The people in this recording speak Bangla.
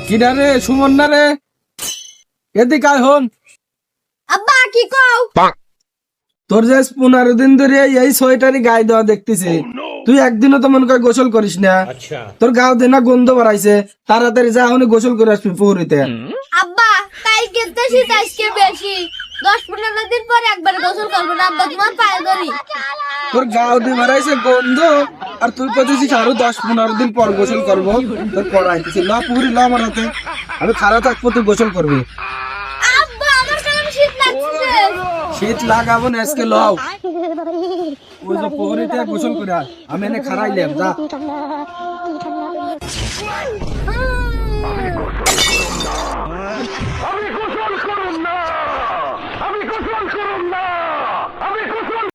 কিডা রে সুমন না রে এদিক আয় হন। আব্বা কি কও? তোর যে 15 দিন ধরে এই সোয়েটারই গায়ে দেওয়া দেখতেছি, তুই একদিনও তো মনে কর গোসল করিস না। তোর গাও দেনা গন্ধ বাড়াইছে, তাড়াতাড়ি যা হনে গোসল করে আসবি পুকুরিতে। আব্বা কালকে তো শীত আজকে বেশি, 10-15 দিন পরে একবার গোসল করবো না আব্বা, তোমার পায়ে ধরি। তোর গাও দিয়ে বাড়াইছে গন্ধ, আর তুই বলছিস আরো 10-15 দিন পর গোসল করবো। তোর পড়াইতেছি ল পুকুরি ল আমার হাতে, আমি খারাপ থাকবো তুই গোসল করবি। আব্বা আমার কেমন শীত লাগছে। শীত লাগাবো না আজকে লও, ওই যে পুকুরিতে গোসল করে আয়। আমি এনে খারাইলাম যা।